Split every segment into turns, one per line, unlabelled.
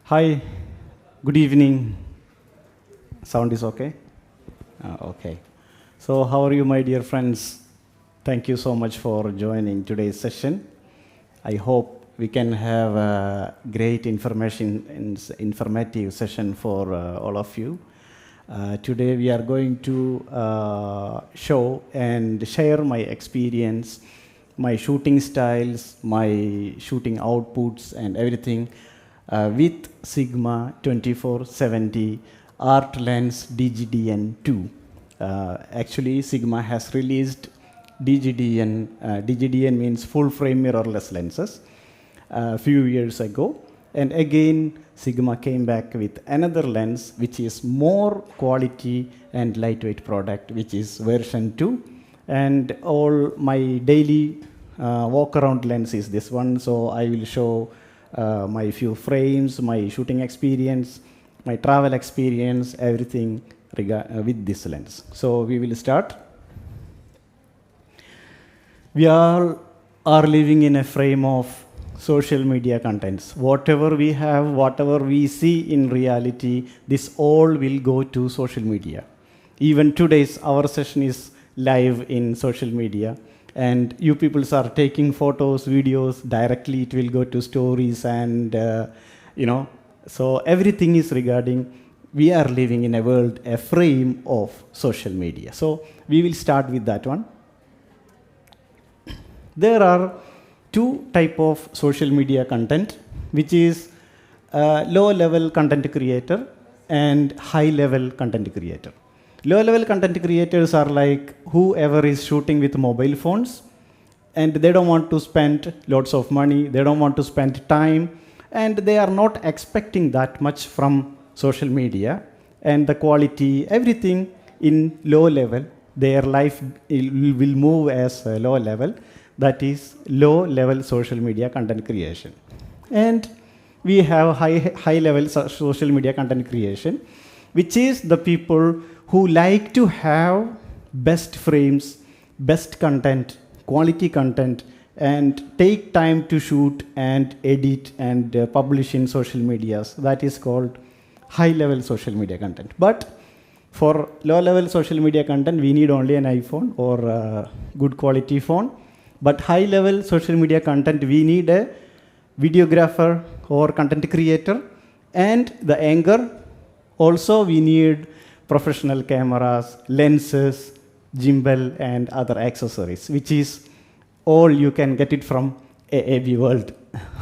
Hi, good evening. Sound is okay? Okay. So, how are you, my dear friends? Thank you so much for joining today's session. I hope we can have a great informative session for all of you. Today, we are going to show and share my experience, my shooting styles, my shooting outputs, and everything with Sigma 2470 Art Lens DGDN2. Actually, Sigma has released DGDN. DGDN means full frame mirrorless lenses a few years ago. And again, Sigma came back with another lens which is more quality and lightweight product, which is version 2. And all my daily walk around lens is this one. So I will show my few frames, my shooting experience, my travel experience, everything with this lens. So we will start. We all are living in a frame of social media contents. Whatever we have, whatever we see in reality, this all will go to social media. Even today's our session is live in social media. And you people are taking photos, videos, directly it will go to stories and, so everything is regarding, we are living in a world, a frame of social media. So we will start with that one. There are two types of social media content, which is low-level content creator and high-level content creator. Low-level content creators are like whoever is shooting with mobile phones, and they don't want to spend lots of money, they don't want to spend time, and they are not expecting that much from social media, and the quality, everything in low level, their life will move as a low level, that is low-level social media content creation. And we have high-level social media content creation, which is the people who like to have best frames, best content, quality content, and take time to shoot and edit and publish in social medias. That is called high-level social media content. But for low-level social media content, we need only an iPhone or a good quality phone. But high-level social media content, we need a videographer or content creator and the anchor. Also, we need professional cameras, lenses, gimbal, and other accessories, which is all you can get it from AAB World.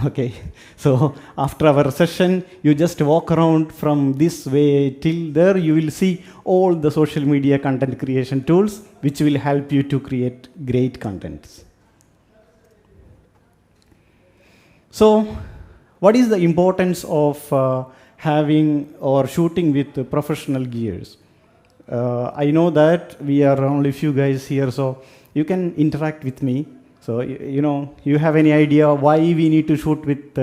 Okay, so after our session, you just walk around from this way till there, you will see all the social media content creation tools, which will help you to create great contents. So, what is the importance of having or shooting with professional gears? I know that we are only few guys here, so you can interact with me. So, you have any idea why we need to shoot with,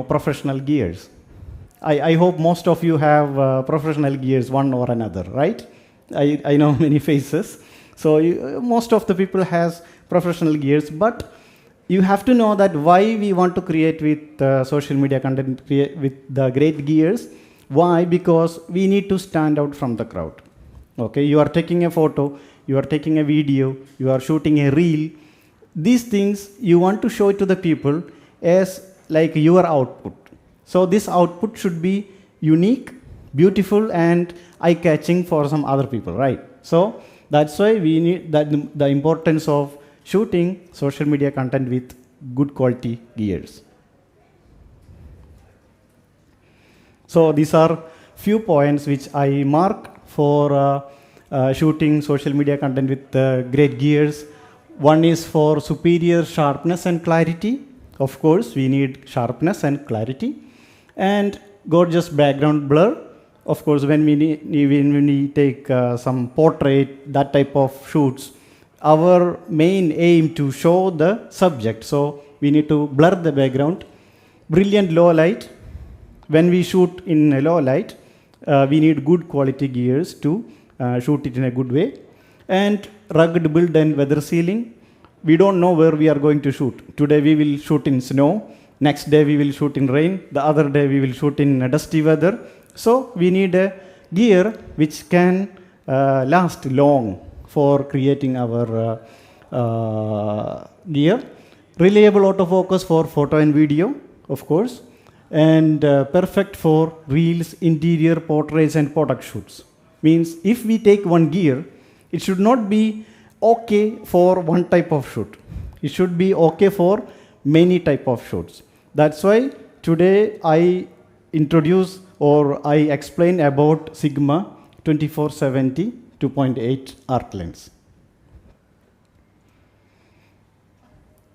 professional gears? I hope most of you have professional gears, one or another, right? I know many faces. So, most of the people has professional gears, but you have to know that why we want to create with social media content with the great gears. Why? Because we need to stand out from the crowd. Okay, you are taking a photo, you are taking a video, you are shooting a reel. These things you want to show it to the people as like your output. So this output should be unique, beautiful, and eye-catching for some other people, right? So that's why we need that the importance of shooting social media content with good quality gears. So these are few points which I mark for shooting social media content with great gears. One is for superior sharpness and clarity. Of course, we need sharpness and clarity. And gorgeous background blur. Of course, when we take some portrait, that type of shoots, our main aim to show the subject. So we need to blur the background. Brilliant low light. When we shoot in a low light, we need good quality gears to shoot it in a good way. And rugged build and weather sealing. We don't know where we are going to shoot. Today we will shoot in snow. Next day we will shoot in rain. The other day we will shoot in dusty weather. So we need a gear which can last long for creating our gear. Reliable autofocus for photo and video, of course, and perfect for reels, interior portraits, and product shoots. Means if we take one gear, it should not be okay for one type of shoot. It should be okay for many type of shoots. That's why today I introduce or I explain about Sigma 2470 2.8 arc lens.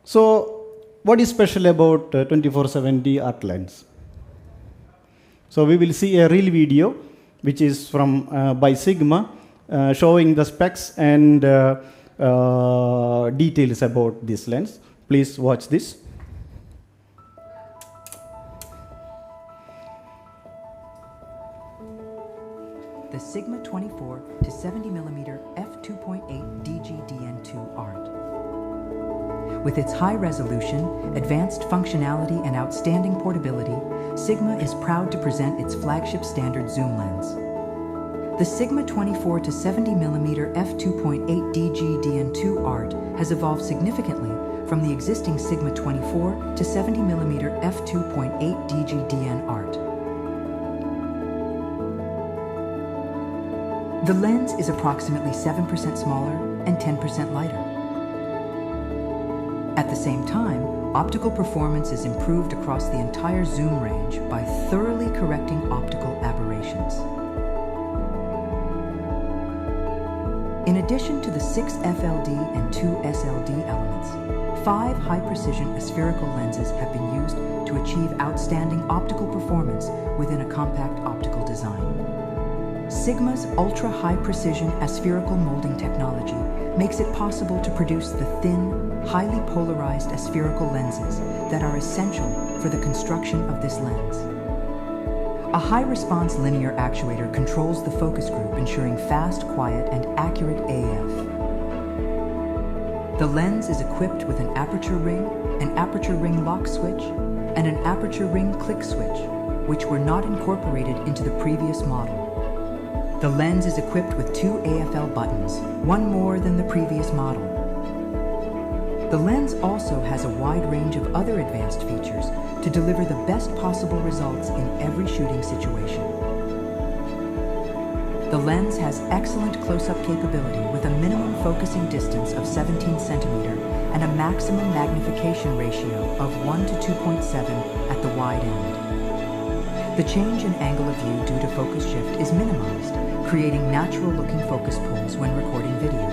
So what is special about 2470 arc lens? So we will see a real video which is from by Sigma showing the specs and details about this lens. Please watch this.
The Sigma 24 to 70mm f2.8 DGDN2 ART. With its high resolution, advanced functionality, and outstanding portability, Sigma is proud to present its flagship standard zoom lens. The Sigma 24 to 70mm f2.8 DGDN2 ART has evolved significantly from the existing Sigma 24 to 70mm f2.8 DGDN ART. The lens is approximately 7% smaller and 10% lighter. At the same time, optical performance is improved across the entire zoom range by thoroughly correcting optical aberrations. In addition to the 6 FLD and 2 SLD elements, 5 high-precision aspherical lenses have been used to achieve outstanding optical performance within a compact optical design. Sigma's ultra-high-precision aspherical molding technology makes it possible to produce the thin, highly polarized aspherical lenses that are essential for the construction of this lens. A high-response linear actuator controls the focus group, ensuring fast, quiet, and accurate AF. The lens is equipped with an aperture ring lock switch, and an aperture ring click switch, which were not incorporated into the previous model. The lens is equipped with 2 AFL buttons, one more than the previous model. The lens also has a wide range of other advanced features to deliver the best possible results in every shooting situation. The lens has excellent close-up capability with a minimum focusing distance of 17 centimeter and a maximum magnification ratio of 1 to 2.7 at the wide end. The change in angle of view due to focus shift is minimized, creating natural-looking focus pulls when recording video.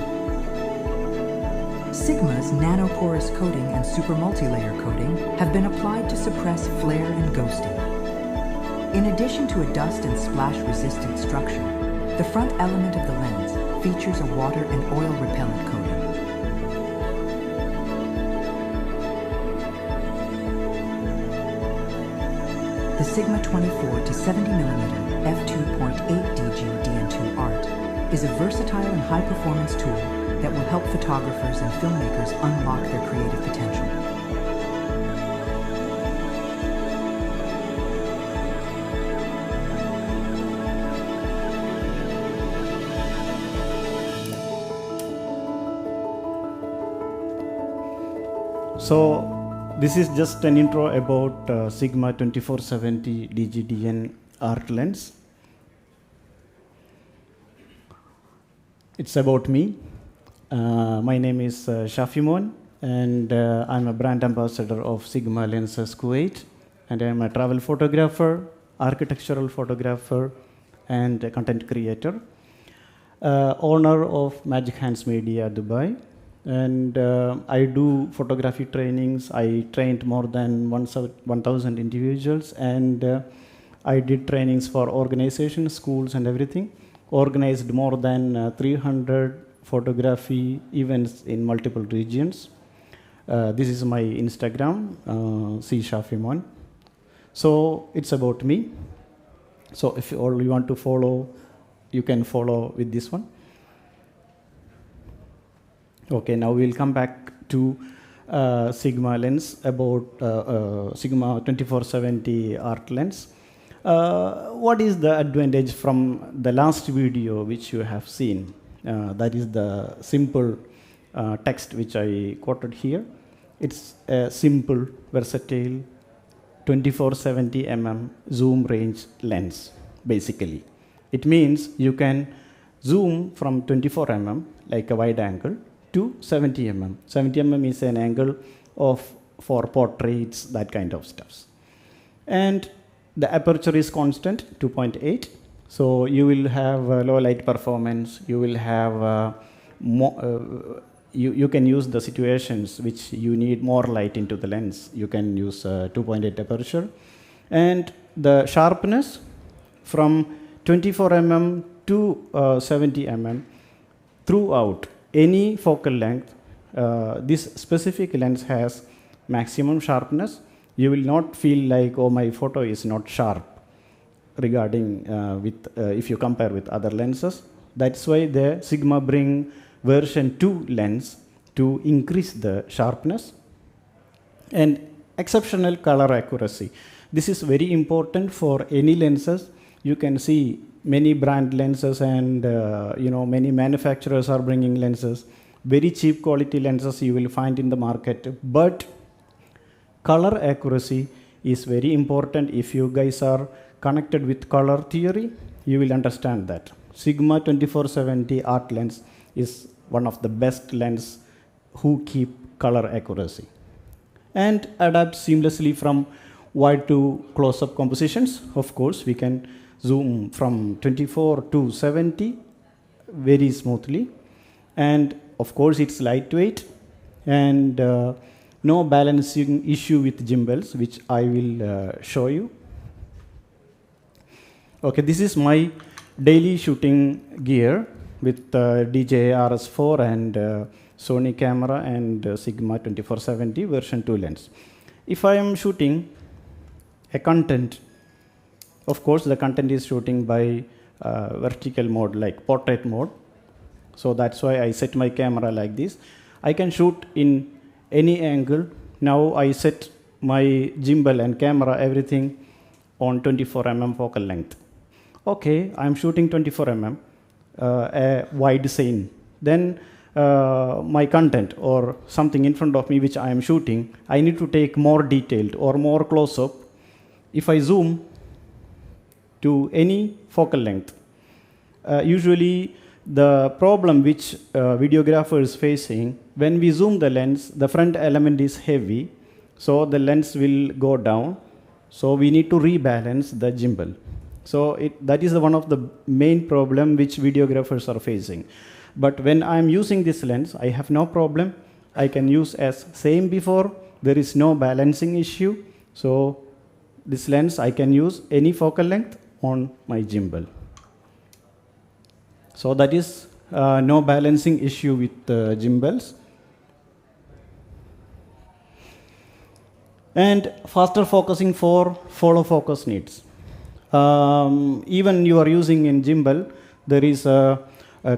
Sigma's nanoporous coating and super multi-layer coating have been applied to suppress flare and ghosting. In addition to a dust and splash-resistant structure, the front element of the lens features a water and oil repellent coating. The Sigma 24 to 70mm f2.8 DGDN2 ART is a versatile and high-performance tool that will help photographers and filmmakers unlock their creative potential.
So this is just an intro about Sigma 2470 DGDN ART lens. It's about me. My name is Shafimon, and I'm a brand ambassador of Sigma Lenses Kuwait, and I'm a travel photographer, architectural photographer, and a content creator, owner of Magic Hands Media Dubai. And I do photography trainings. I trained more than 1,000 individuals, and I did trainings for organizations, schools, and everything. Organized more than 300 photography events in multiple regions. This is my Instagram, C Shafimon. So it's about me. So if you want to follow, you can follow with this one. Okay, now we'll come back to Sigma lens, about Sigma 2470 art lens. What is the advantage from the last video which you have seen? That is the simple text which I quoted here. It's a simple, versatile 2470 mm zoom range lens, basically. It means you can zoom from 24 mm, like a wide angle, to 70 mm. 70 mm is an angle for portraits, that kind of stuff. And the aperture is constant, 2.8. So you will have low light performance. You will have you can use the situations which you need more light into the lens. You can use 2.8 aperture. And the sharpness from 24 mm to 70 mm throughout any focal length, this specific lens has maximum sharpness. You will not feel like, oh, my photo is not sharp regarding if you compare with other lenses. That's why the Sigma bring version 2 lens to increase the sharpness and exceptional color accuracy. This is very important for any lenses. You can see many brand lenses and many manufacturers are bringing lenses, very cheap quality lenses you will find in the market, but color accuracy is very important. If you guys are connected with color theory, you will understand that. Sigma 2470 art lens is one of the best lens who keep color accuracy and adapt seamlessly from wide to close-up compositions. Of course, we can zoom from 24 to 70 very smoothly, and of course it's lightweight and no balancing issue with gimbals, which I will show you. Okay, this is my daily shooting gear with DJI RS4 and Sony camera and Sigma 2470 version 2 lens. If I am shooting a content, of course the content is shooting by vertical mode, like portrait mode. So that's why I set my camera like this. I can shoot in any angle. Now I set my gimbal and camera, everything on 24 mm focal length. Okay, I'm shooting 24 mm, a wide scene. Then my content or something in front of me which I am shooting, I need to take more detailed or more close-up. If I zoom to any focal length, usually the problem which videographer is facing, when we zoom the lens, the front element is heavy, so the lens will go down. So we need to rebalance the gimbal. So that is one of the main problem which videographers are facing. But when I'm using this lens, I have no problem. I can use as same before. There is no balancing issue. So this lens, I can use any focal length on my gimbal. So that is no balancing issue with gimbals. And faster focusing for follow focus needs. Even you are using in gimbal, there is a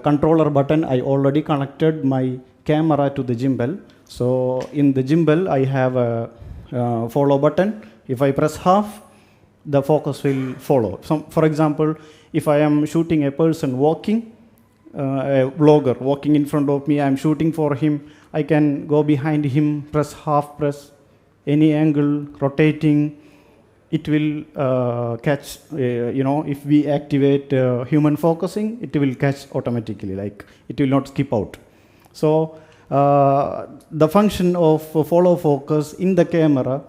controller button. I already connected my camera to the gimbal. So in the gimbal, I have a follow button. If I press half, the focus will follow. So, for example, if I am shooting a person walking, a vlogger walking in front of me, I am shooting for him, I can go behind him, press half, press any angle, rotating. It will catch, if we activate human focusing, it will catch automatically, like it will not skip out. So the function of follow focus in the camera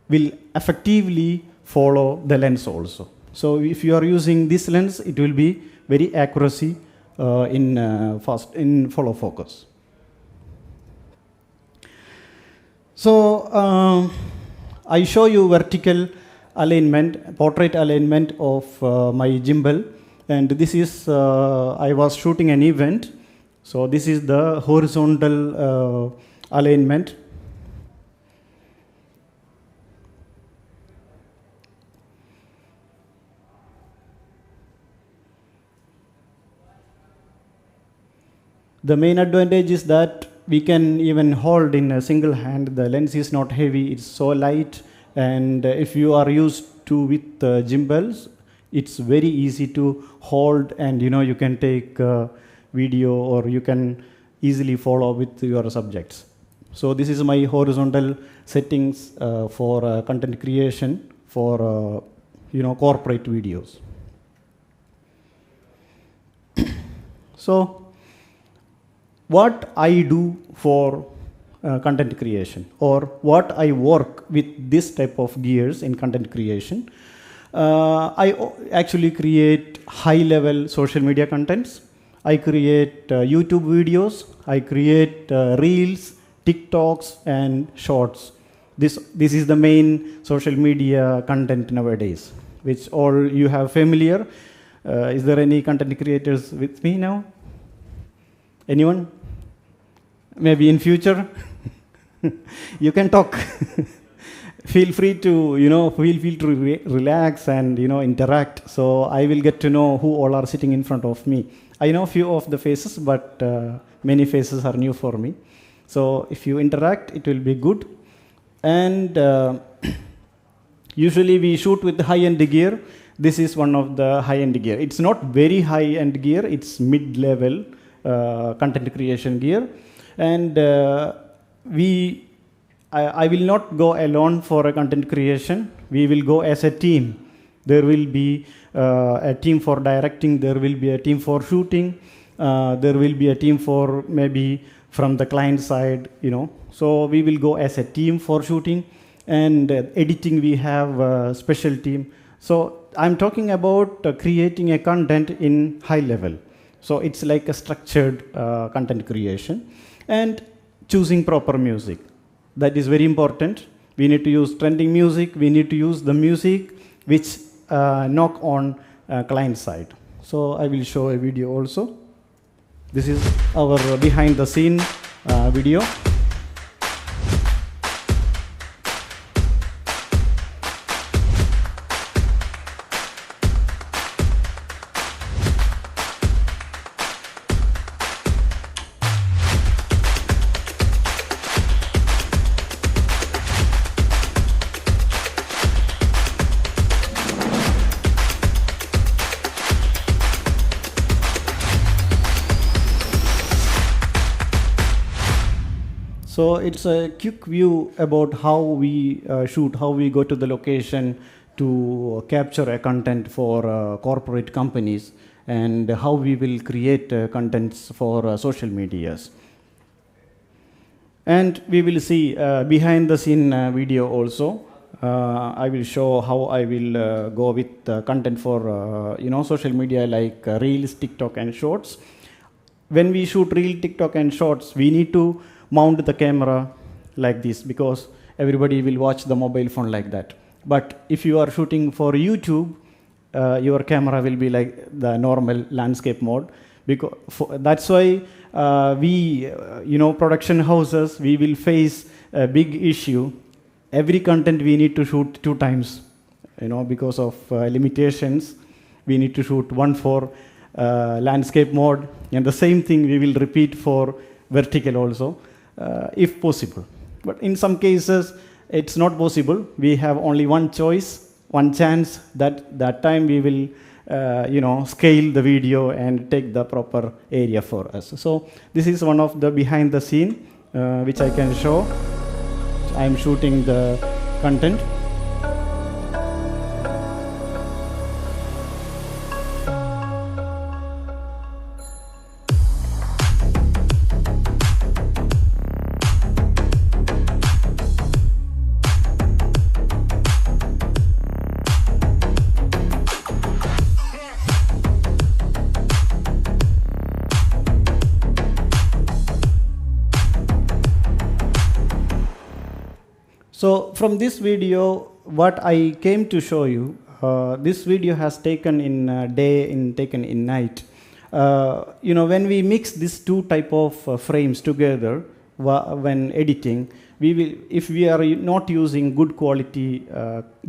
will effectively follow the lens also. So if you are using this lens, it will be very accuracy in follow focus. So I show you vertical alignment, portrait alignment of my gimbal, and this is I was shooting an event. So this is the horizontal alignment. The main advantage is that we can even hold in a single hand. The lens is not heavy, it's so light, and if you are used to with gimbals, it's very easy to hold, and you can take video, or you can easily follow with your subjects. So this is my horizontal settings for content creation for corporate videos. So what I do for content creation, or what I work with this type of gears in content creation, I actually create high-level social media contents. I create YouTube videos. I create Reels, TikToks, and Shorts. This is the main social media content nowadays, which all you have familiar. Is there any content creators with me now? Anyone? Maybe in future? You can talk. Feel free to, relax and, interact. So I will get to know who all are sitting in front of me. I know few of the faces, but many faces are new for me. So if you interact, it will be good. And usually we shoot with high-end gear. This is one of the high-end gear. It's not very high-end gear. It's mid-level content creation gear. And I will not go alone for a content creation. We will go as a team. There will be a team for directing. There will be a team for shooting. There will be a team for maybe from the client side, So we will go as a team for shooting. And editing, we have a special team. So I'm talking about creating a content in high level. So it's like a structured content creation. And choosing proper music. That is very important. We need to use trending music. We need to use the music which knock on client side. So I will show a video also. This is our behind the scene video. So it's a quick view about how we shoot, how we go to the location to capture a content for corporate companies, and how we will create contents for social medias. And we will see behind the scene video also. I will show how I will go with content for social media like Reels, TikTok, and Shorts. When we shoot Reel, TikTok, and Shorts, we need to mount the camera like this, because everybody will watch the mobile phone like that. But if you are shooting for YouTube, your camera will be like the normal landscape mode. Because that's why we, production houses, we will face a big issue. Every content we need to shoot 2 times, because of limitations. We need to shoot one for landscape mode, and the same thing we will repeat for vertical also. If possible. But in some cases, it's not possible. We have only one choice, one chance. That time we will, scale the video and take the proper area for us. So this is one of the behind the scene, which I can show. I am shooting the content. So from this video, what I came to show you, this video has taken in day and taken in night. When we mix these 2 type of frames together when editing, if we are not using good quality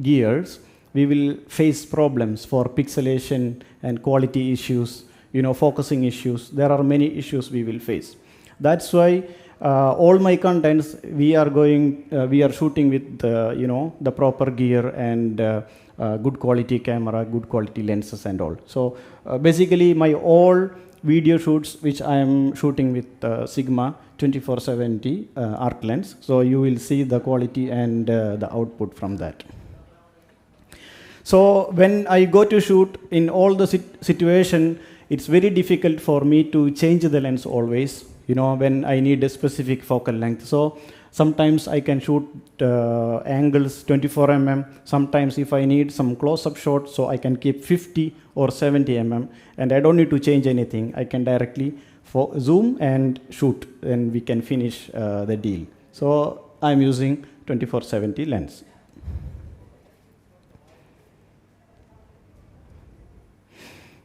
gears, we will face problems for pixelation and quality issues, focusing issues. There are many issues we will face. That's why all my contents we are shooting with the proper gear and good quality camera, good quality lenses and all. So basically my all video shoots which I am shooting with Sigma 2470 arc lens. So you will see the quality and the output from that. So when I go to shoot in all the situation, it's very difficult for me to change the lens always, when I need a specific focal length. So sometimes I can shoot angles 24 mm. Sometimes if I need some close-up shot, so I can keep 50 or 70 mm, and I don't need to change anything. I can directly zoom and shoot, and we can finish the deal. So I'm using 2470 lens.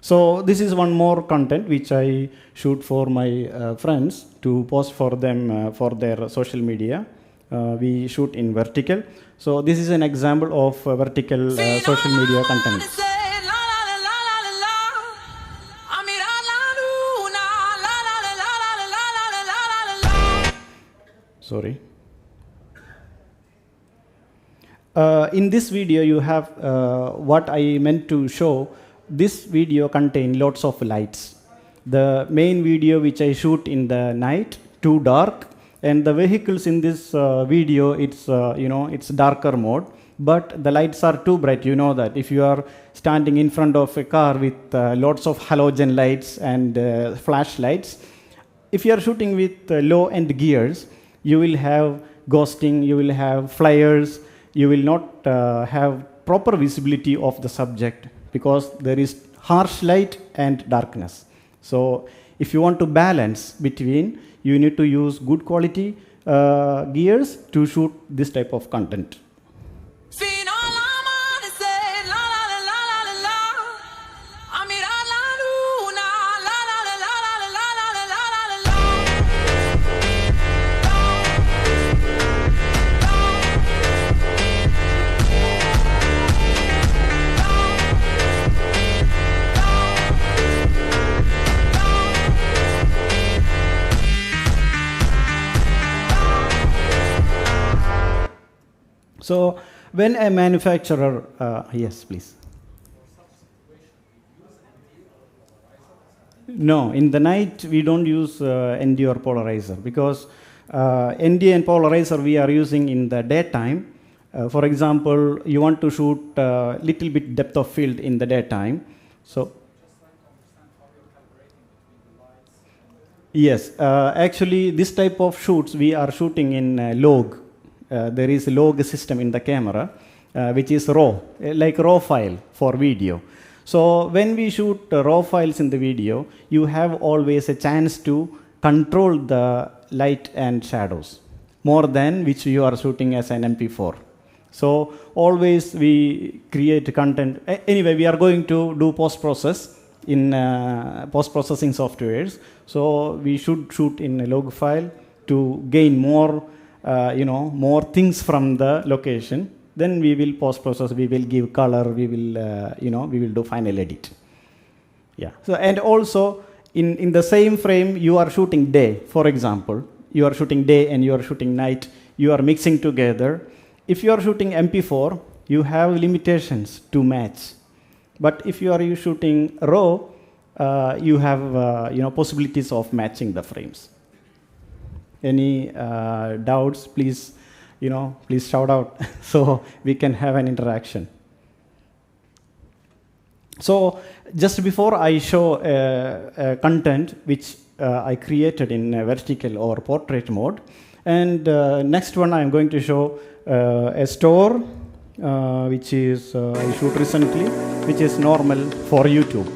So this is one more content which I shoot for my friends to post for them for their social media. We shoot in vertical. So this is an example of vertical social media content. Sorry. In this video you have what I meant to show. This video contains lots of lights. The main video which I shoot in the night, too dark, and the vehicles in this video, it's darker mode, but the lights are too bright. You know that if you are standing in front of a car with lots of halogen lights and flashlights, if you are shooting with low-end gears, you will have ghosting, you will have flares, you will not have proper visibility of the subject, because there is harsh light and darkness. So if you want to balance between, you need to use good quality gears to shoot this type of content. So when a manufacturer, yes, please. No, in the night we don't use ND or polarizer, because ND and polarizer we are using in the daytime. For example, you want to shoot little bit depth of field in the daytime. So yes, actually this type of shoots we are shooting in log. There is a log system in the camera, which is raw, like raw file for video. So when we shoot raw files in the video, you have always a chance to control the light and shadows more than which you are shooting as an MP4. So always we create content. Anyway, we are going to do post-process in post-processing softwares. So we should shoot in a log file to gain more more things from the location. Then we will post-process, we will give color, we will do final edit. Yeah. So, and also in the same frame you are shooting day, for example. You are shooting day and you are shooting night. You are mixing together. If you are shooting MP4, you have limitations to match. But if you are shooting RAW, you have possibilities of matching the frames. Any doubts, please, please shout out so we can have an interaction. So just before I show content which I created in vertical or portrait mode, and next one I'm going to show a store which is I shoot recently, which is normal for YouTube.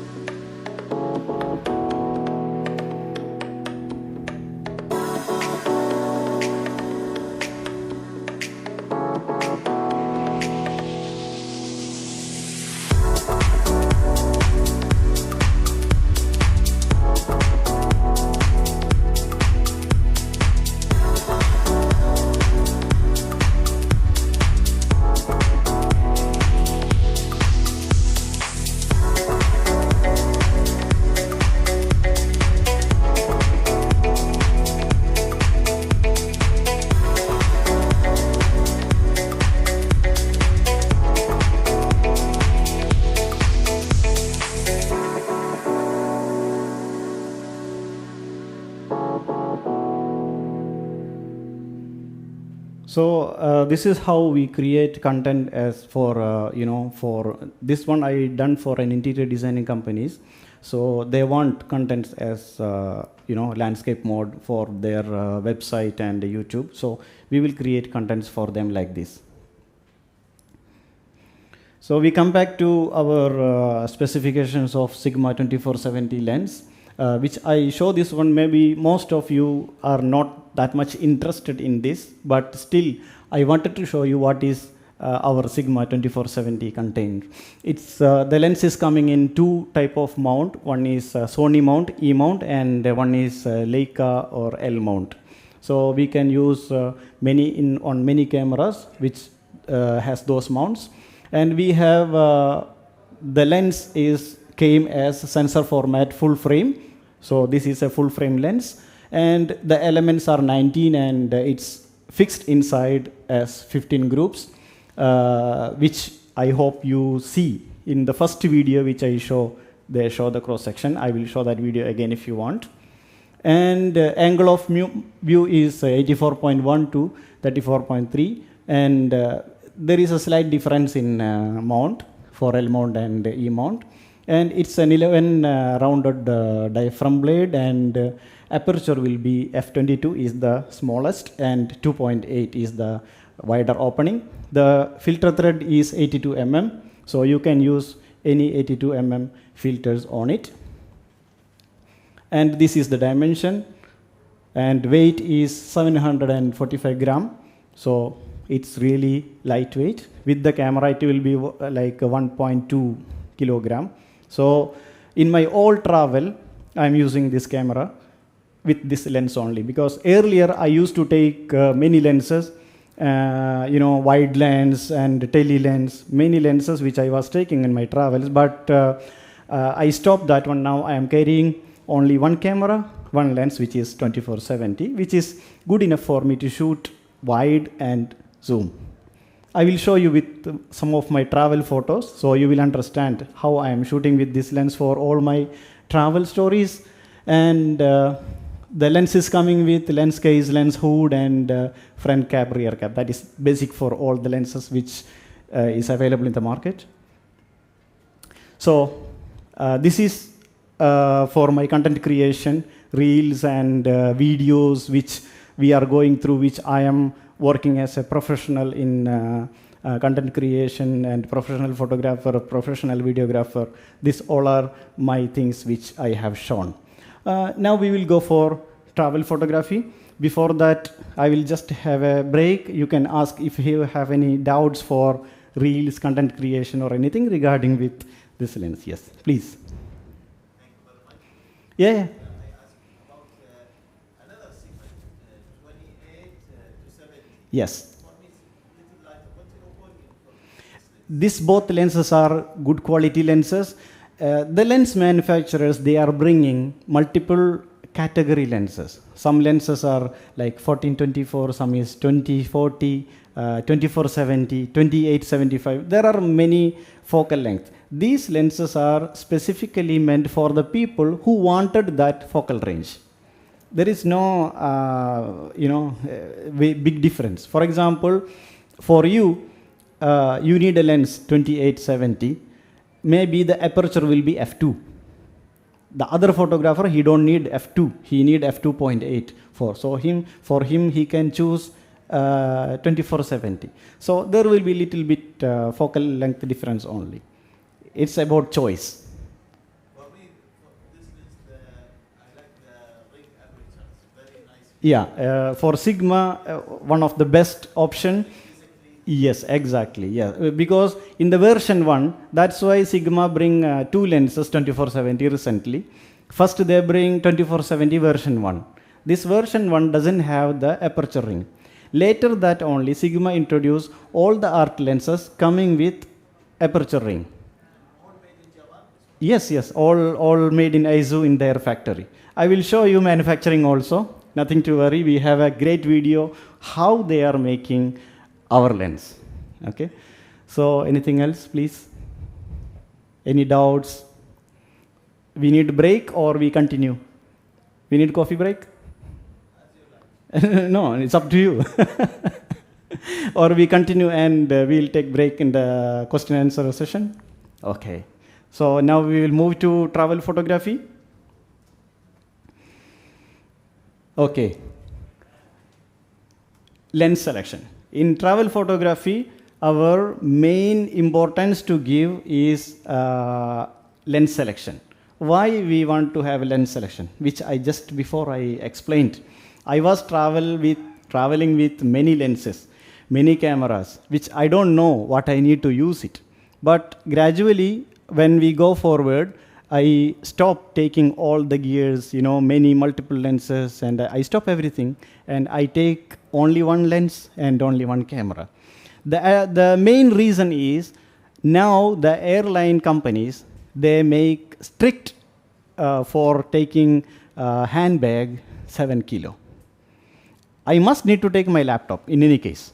So this is how we create content as for, for this one I done for an interior designing companies. So they want contents as, landscape mode for their website and YouTube. So we will create contents for them like this. So we come back to our specifications of Sigma 2470 lens, which I show this one. Maybe most of you are not that much interested in this, but still I wanted to show you what is our Sigma 2470 contained. It's the lens is coming in two type of mount. One is Sony mount, E mount, and one is Leica or L mount. So we can use many on many cameras which has those mounts. And we have the lens came as sensor format full frame. So this is a full frame lens, and the elements are 19, and it's fixed inside as 15 groups, which I hope you see in the first video which I show. They show the cross section. I will show that video again if you want. And angle of view is 84.1 to 34.3, and there is a slight difference in mount for L mount and E mount, and it's an 11 rounded diaphragm blade, and aperture will be f22 is the smallest, and 2.8 is the wider opening. The filter thread is 82 mm, so you can use any 82 mm filters on it. And this is the dimension, and weight is 745 gram. So it's really lightweight. With the camera, it will be like 1.2 kilogram. So in my all travel, I'm using this camera with this lens only, because earlier I used to take many lenses, wide lens and tele lens, many lenses which I was taking in my travels, but I stopped that one. Now I am carrying only one camera, one lens, which is 2470, which is good enough for me to shoot wide and zoom. I will show you with some of my travel photos, so you will understand how I am shooting with this lens for all my travel stories. And the lens is coming with lens case, lens hood, and front cap, rear cap. That is basic for all the lenses which is available in the market. So this is for my content creation, reels and videos which we are going through, which I am working as a professional in content creation, and professional photographer, professional videographer. These all are my things which I have shown. Now we will go for travel photography. Before that, I will just have a break. You can ask if you have any doubts for reels, content creation, or anything regarding with this lens. Yes, please.
Thank you very much.
Yeah.
I asked about another segment, 28 to 70.
Yes.
For me, it's a little lighter. What's your opinion for this lens?
These both lenses are good quality lenses. The lens manufacturers, they are bringing multiple category lenses. Some lenses are like 14-24, some is 20-40, 24-70, 28-75. There are many focal length. These lenses are specifically meant for the people who wanted that focal range. There is no, big difference. For example, for you, you need a lens 28-70. Maybe the aperture will be f2. The other photographer, he don't need f2. He need f2.8 for him he can choose 24-70. So there will be little bit focal length difference only. It's about choice.
For me, for this lens, I like the ring aperture. It's very nice.
Yeah, for Sigma, one of the best option. Yes, exactly. Yeah, because in the version 1, that's why Sigma bring two lenses 24-70 recently. First they bring 24-70 version 1. This version 1 doesn't have the aperture ring. Later that only Sigma introduced all the art lenses coming with aperture ring.
All made in Japan?
Yes, all made in Aizu in their factory. I will show you manufacturing also. Nothing to worry. We have a great video how they are making our lens. Okay. So anything else, please? Any doubts? We need break or we continue? We need coffee break?
As you like.
No, it's up to you. Or we continue and we'll take break in the question and answer session? Okay. So now we will move to travel photography. Okay. Lens selection. In travel photography, our main importance to give is lens selection. Why we want to have lens selection, which I just before I explained. I was traveling with many lenses, many cameras, which I don't know what I need to use it. But gradually, when we go forward, I stop taking all the gears, many multiple lenses, and I stop everything, and I take only one lens and only one camera. The main reason is now the airline companies, they make strict for taking handbag 7 kilo. I must need to take my laptop in any case,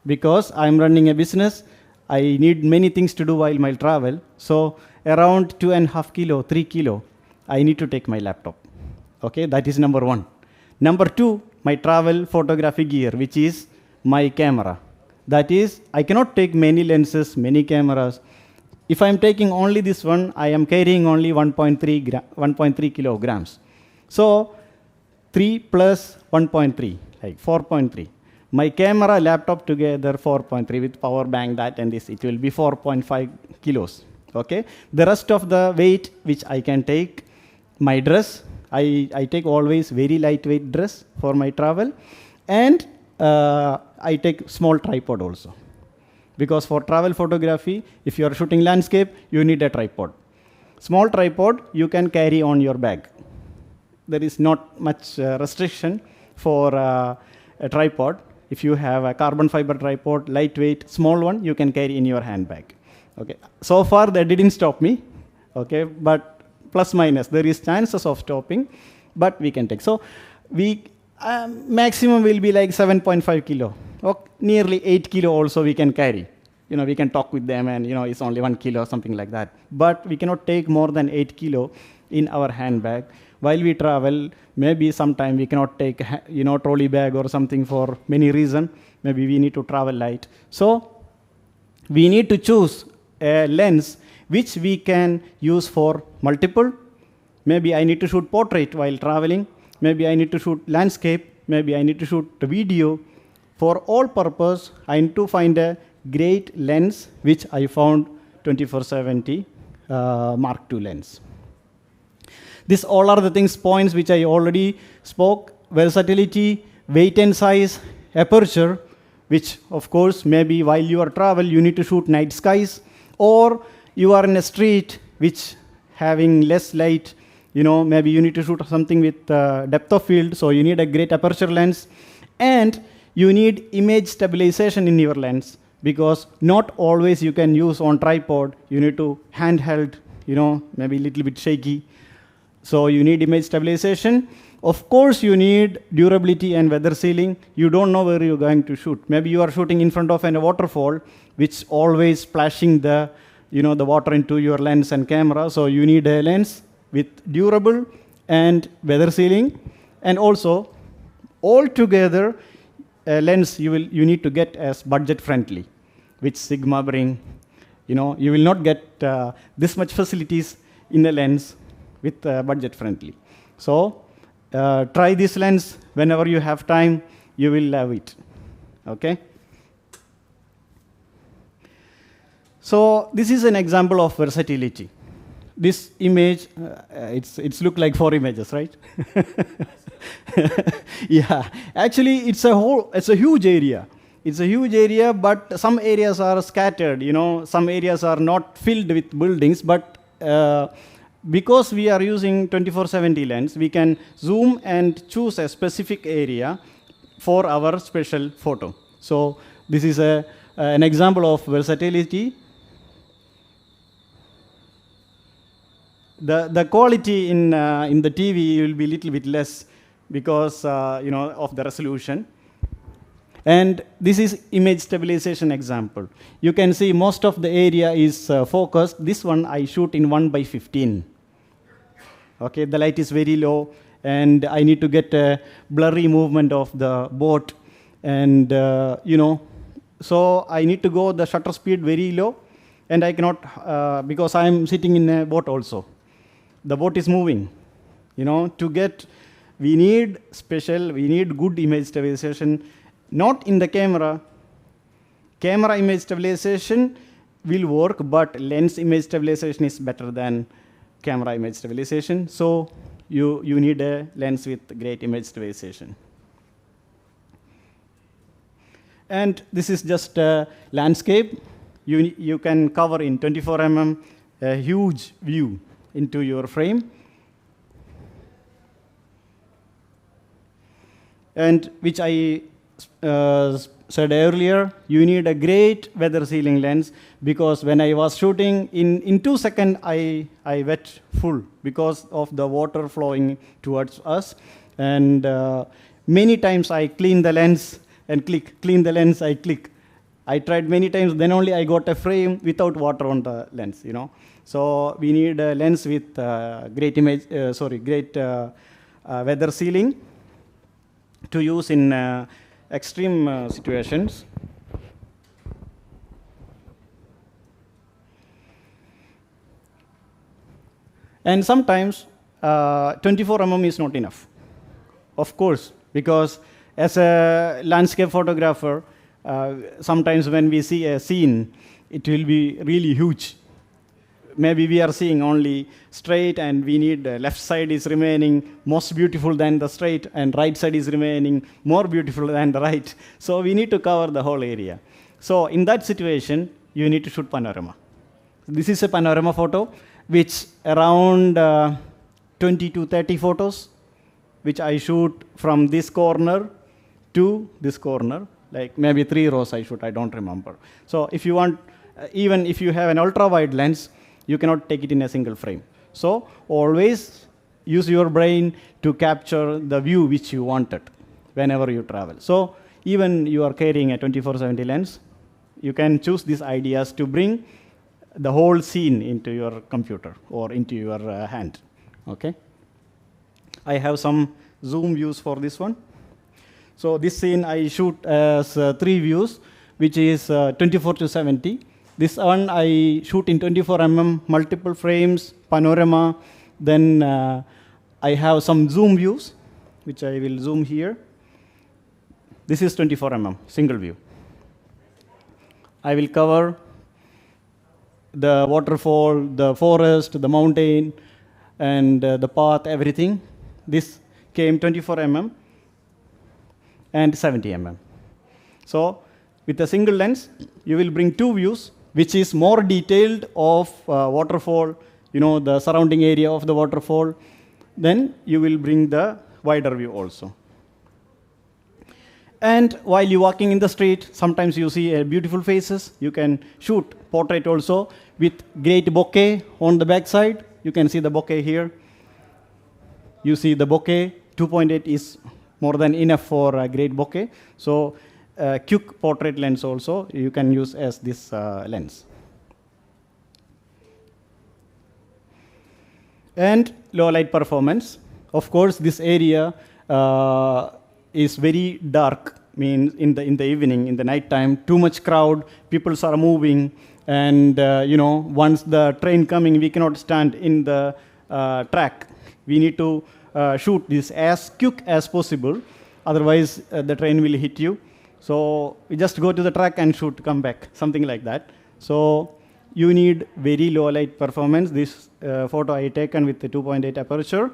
because I'm running a business. I need many things to do while travel. So around 2.5 kilo, 3 kilo, I need to take my laptop. Okay, that is number one. Number two, my travel photography gear, which is my camera. That is, I cannot take many lenses, many cameras. If I'm taking only this one, I am carrying only 1.3 kilograms. So 3 plus 1.3, like 4.3. My camera, laptop together 4.3 with power bank, that and this, it will be 4.5 kilos. Okay. The rest of the weight which I can take, my dress, I take always very lightweight dress for my travel, and I take small tripod also. Because for travel photography, if you are shooting landscape, you need a tripod. Small tripod you can carry on your bag. There is not much restriction for a tripod. If you have a carbon fiber tripod, lightweight, small one, you can carry in your handbag. Okay. So far, that didn't stop me. Okay, but plus minus, there is chances of stopping, but we can take. So we maximum will be like 7.5 kilo. Or nearly 8 kilo also we can carry. We can talk with them, and it's only 1 kilo or something like that. But we cannot take more than 8 kilo in our handbag. While we travel, maybe sometime we cannot take, trolley bag or something for many reasons. Maybe we need to travel light. So we need to choose a lens which we can use for multiple. Maybe I need to shoot portrait while traveling. Maybe I need to shoot landscape. Maybe I need to shoot video. For all purpose, I need to find a great lens, which I found 2470 Mark II lens. These all are the points which I already spoke: versatility, weight and size, aperture, which of course maybe while you are travel you need to shoot night skies, or you are in a street which having less light, maybe you need to shoot something with depth of field, so you need a great aperture lens, and you need image stabilization in your lens, because not always you can use on tripod. You need to handheld, maybe a little bit shaky. So you need image stabilization. Of course, you need durability and weather sealing. You don't know where you're going to shoot. Maybe you are shooting in front of a waterfall, which always splashing the water into your lens and camera. So you need a lens with durable and weather sealing, and also altogether a lens you need to get as budget friendly, which Sigma bring. You will not get this much facilities in a lens with budget friendly. So try this lens whenever you have time. You will love it. Okay. So this is an example of versatility. This image, it's look like 4 images, right? Yeah, actually it's a huge area. It's a huge area, but some areas are scattered. Some areas are not filled with buildings, but because we are using 2470 lens, we can zoom and choose a specific area for our special photo. So this is an example of versatility. The quality in the TV will be a little bit less because of the resolution. And this is image stabilization example. You can see most of the area is focused. This one I shoot in 1:15. Okay, the light is very low, and I need to get a blurry movement of the boat. And, so I need to go the shutter speed very low, and I cannot, because I'm sitting in a boat also. The boat is moving. We need good image stabilization, not in the camera. Camera image stabilization will work, but lens image stabilization is better than camera image stabilization. So you need a lens with great image stabilization. And this is just a landscape. You can cover in 24 mm a huge view into your frame. And which I said earlier, you need a great weather sealing lens, because when I was shooting, in 2 seconds, I wet full because of the water flowing towards us. And many times I clean the lens and click, clean the lens, I click. I tried many times, then only I got a frame without water on the lens, So we need a lens with great weather sealing to use in extreme situations. And sometimes 24 mm is not enough, of course, because as a landscape photographer, sometimes when we see a scene, it will be really huge. Maybe we are seeing only straight, and we need left side is remaining most beautiful than the straight, and right side is remaining more beautiful than the right. So we need to cover the whole area. So in that situation, you need to shoot panorama. This is a panorama photo, which around 20 to 30 photos, which I shoot from this corner to this corner, like maybe 3 rows I shoot, I don't remember. So if you want, even if you have an ultra-wide lens, you cannot take it in a single frame. So always use your brain to capture the view which you wanted whenever you travel. So even you are carrying a 24-70 lens, you can choose these ideas to bring the whole scene into your computer or into your hand. Okay. I have some zoom views for this one. So this scene I shoot as 3 views, which is 24 to 70. This one I shoot in 24 mm, multiple frames, panorama. Then I have some zoom views, which I will zoom here. This is 24 mm, single view. I will cover the waterfall, the forest, the mountain, and the path, everything. This came 24 mm and 70 mm. So with a single lens, you will bring 2 views, which is more detailed of waterfall, the surrounding area of the waterfall. Then you will bring the wider view also. And while you're walking in the street, sometimes you see beautiful faces. You can shoot portrait also with great bokeh on the back side. You can see the bokeh here. You see the bokeh, 2.8 is more than enough for a great bokeh. So quick portrait lens also you can use as this lens. And low light performance. Of course, this area is very dark, means in the evening, in the night time, too much crowd, people are moving, and once the train coming, we cannot stand in the track. We need to shoot this as quick as possible, otherwise the train will hit you. So we just go to the track and shoot, come back, something like that. So you need very low light performance. This photo I taken with the 2.8 aperture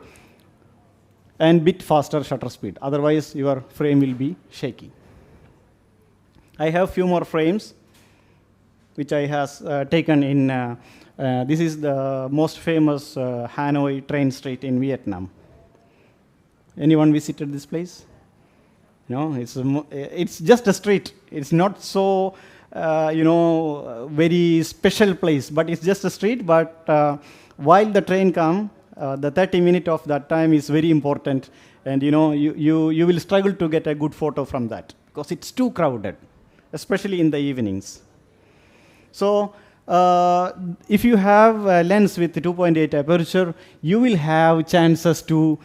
and bit faster shutter speed. Otherwise, your frame will be shaky. I have few more frames, which I have taken in, this is the most famous Hanoi train street in Vietnam. Anyone visited this place? No, it's just a street. It's not so, very special place, but it's just a street. But while the train comes, the 30 minutes of that time is very important. And you will struggle to get a good photo from that because it's too crowded, especially in the evenings. So if you have a lens with 2.8 aperture, you will have chances to,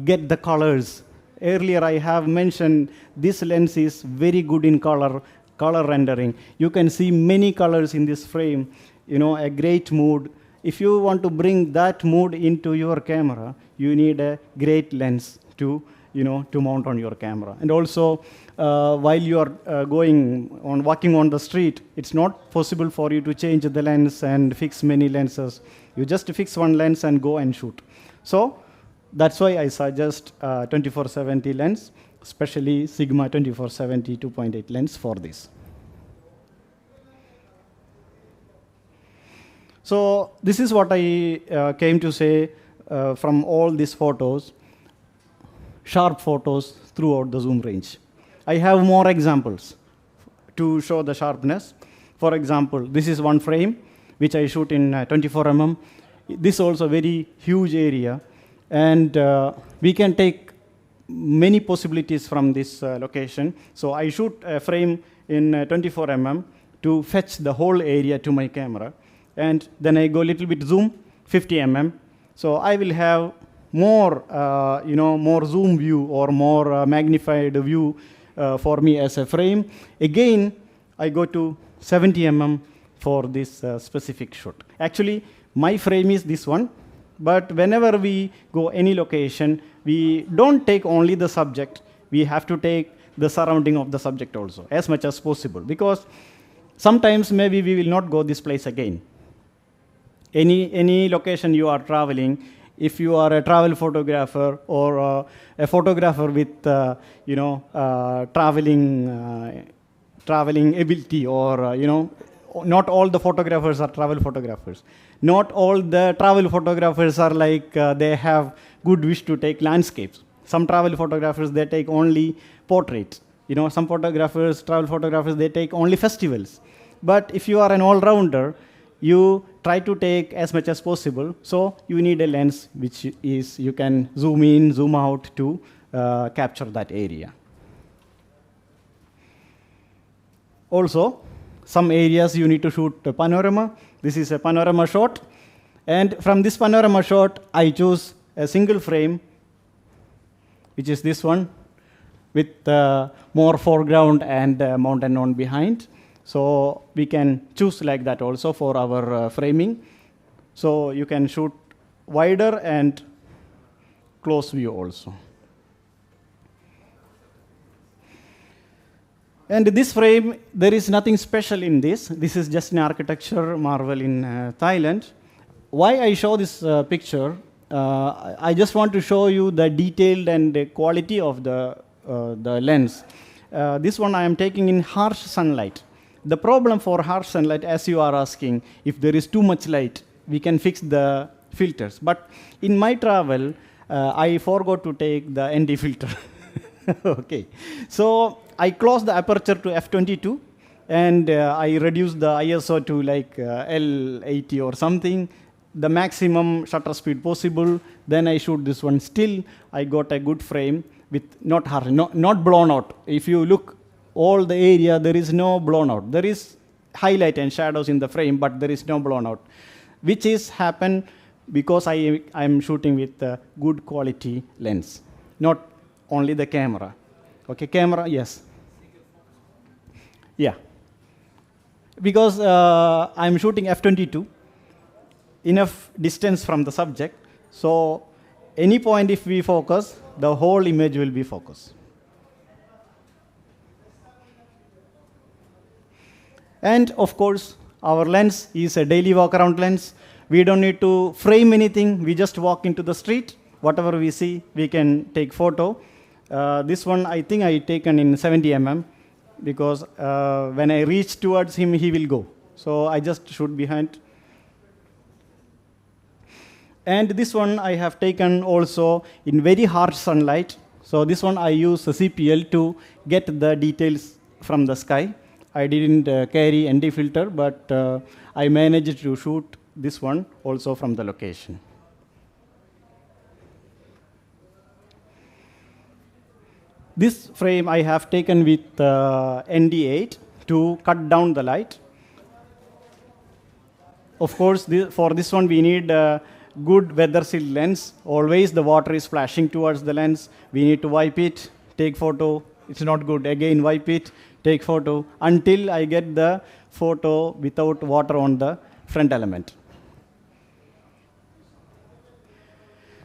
get the colors Earlier I have mentioned this lens is very good in color rendering. You can see many colors in this frame, a great mood. If you want to bring that mood into your camera, you need a great lens to mount on your camera. And also, while you are walking on the street, it's not possible for you to change the lens and fix many lenses. You just fix one lens and go and shoot. So that's why I suggest 2470 lens, especially Sigma 2470 2.8 lens for this. So this is what I came to say from all these photos, sharp photos throughout the zoom range. I have more examples to show the sharpness. For example, this is one frame which I shoot in 24 mm. This is also a very huge area. And we can take many possibilities from this location. So I shoot a frame in 24 mm to fetch the whole area to my camera. And then I go a little bit zoom, 50 mm. So I will have more, more zoom view or more magnified view for me as a frame. Again, I go to 70 mm for this specific shoot. Actually, my frame is this one. But whenever we go any location, we don't take only the subject. We have to take the surrounding of the subject also, as much as possible. Because sometimes maybe we will not go this place again. Any location you are traveling, if you are a travel photographer or a photographer with traveling ability, or not all the photographers are travel photographers. Not all the travel photographers are like they have good wish to take landscapes. Some travel photographers, they take only portraits. Some travel photographers, they take only festivals. But if you are an all-rounder, you try to take as much as possible. So you need a lens which is, you can zoom in, zoom out to capture that area. Also, some areas you need to shoot a panorama. This is a panorama shot. And from this panorama shot, I choose a single frame, which is this one, with more foreground and mountain on behind. So we can choose like that also for our framing. So you can shoot wider and close view also. And this frame, there is nothing special in this. This is just an architecture marvel in Thailand. Why I show this picture, I just want to show you the detailed and the quality of the lens. This one I am taking in harsh sunlight. The problem for harsh sunlight, as you are asking, if there is too much light, we can fix the filters. But in my travel, I forgot to take the ND filter. Okay. So I close the aperture to f22, and I reduce the ISO to like L80 or something, the maximum shutter speed possible. Then I shoot this one. Still, I got a good frame with not harsh, not blown out. If you look all the area, there is no blown out. There is highlight and shadows in the frame, but there is no blown out, which is happen because I am shooting with a good quality lens, not only the camera. Okay, camera, yes. Yeah. Because I'm shooting f22, enough distance from the subject. So any point if we focus, the whole image will be focused. And of course, our lens is a daily walk around lens. We don't need to frame anything. We just walk into the street. Whatever we see, we can take photo. This one, I think I taken in 70 mm because when I reach towards him, he will go. So I just shoot behind. And this one I have taken also in very harsh sunlight. So this one I use a CPL to get the details from the sky. I didn't carry ND filter, but I managed to shoot this one also from the location. This frame I have taken with ND8 to cut down the light. Of course, for this one we need good weather seal lens. Always the water is splashing towards the lens. We need to wipe it, take photo. It's not good. Again, wipe it, take photo until I get the photo without water on the front element.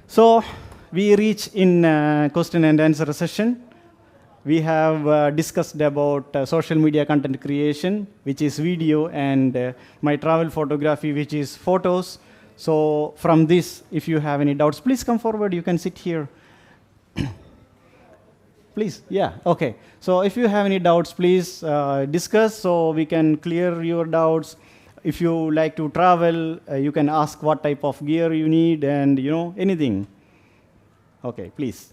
So we reach in question and answer session. We have discussed about social media content creation, which is video, and my travel photography, which is photos. So from this, if you have any doubts, please come forward. You can sit here. Please, yeah, okay. So if you have any doubts, please discuss so we can clear your doubts. If you like to travel, you can ask what type of gear you need and, anything. Okay, please.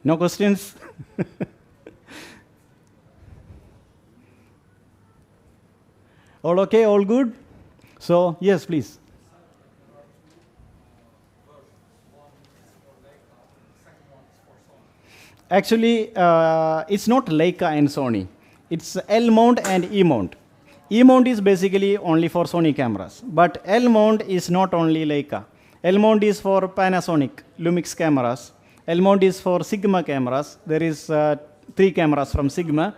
No questions? All okay, all good? So, yes, please. Actually, it's not Leica and Sony. It's L mount and E mount. E mount is basically only for Sony cameras, but L mount is not only Leica. L mount is for Panasonic Lumix cameras. L mount is for Sigma cameras. There is 3 cameras from Sigma,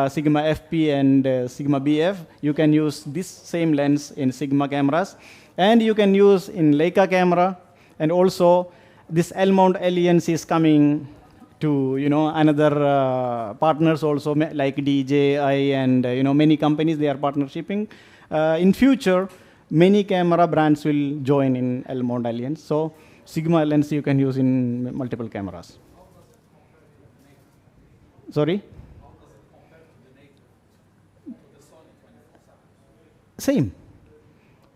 Sigma FP and Sigma BF. You can use this same lens in Sigma cameras, and you can use in Leica camera. And also, this L mount lens is coming to another partners also like DJI and many companies. They are partnershiping. In future, many camera brands will join in L mount lens. So Sigma lens you can use in multiple cameras. Sorry? Same.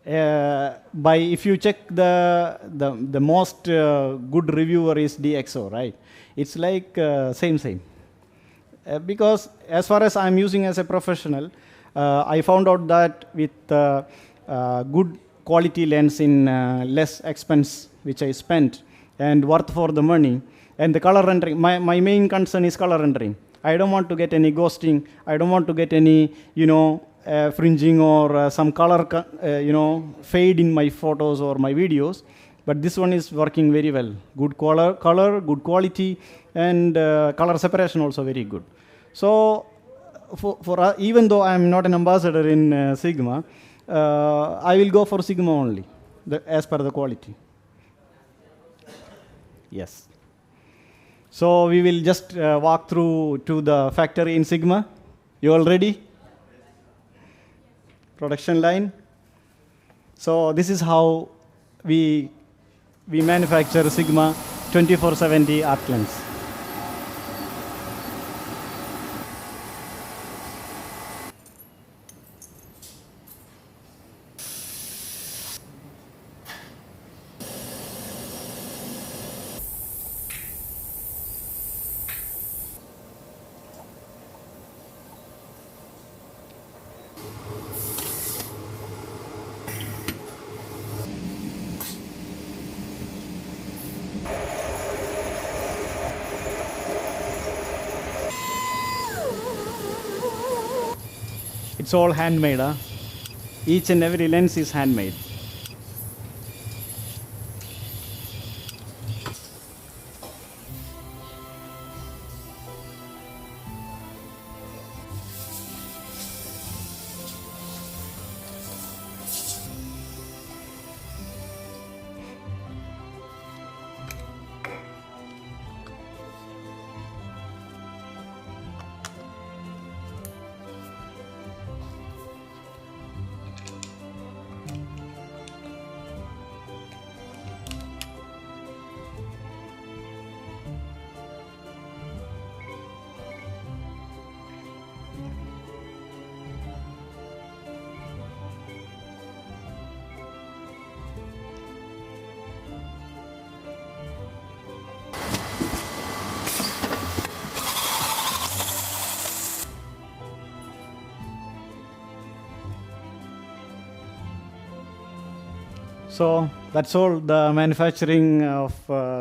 If you check the most good reviewer is DxO, right? It's like same. Because as far as I'm using as a professional, I found out that with good quality lens in less expense, which I spent, and worth for the money, and the color rendering. My main concern is color rendering. I don't want to get any ghosting. I don't want to get any, fringing or some color, fade in my photos or my videos. But this one is working very well. Good color, good quality, and color separation also very good. So, even though I'm not an ambassador in Sigma, I will go for Sigma only, as per the quality. Yes. So we will just walk through to the factory in Sigma. You all ready? Production line. So this is how we manufacture Sigma 2470 arc lens. It's all handmade. Each and every lens is handmade. So that's all the manufacturing of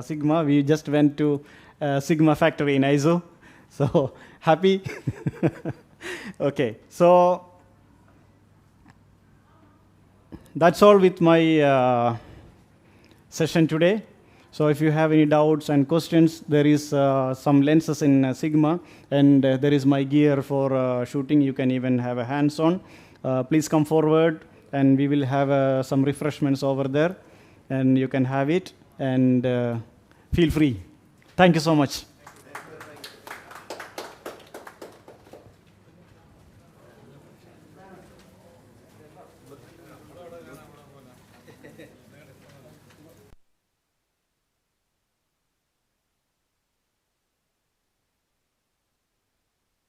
Sigma. We just went to Sigma factory in ISO. So happy? Okay. So that's all with my session today. So if you have any doubts and questions, there is some lenses in Sigma, and there is my gear for shooting. You can even have a hands-on. Please come forward, and we will have some refreshments over there, and you can have it, and feel free. Thank you so much.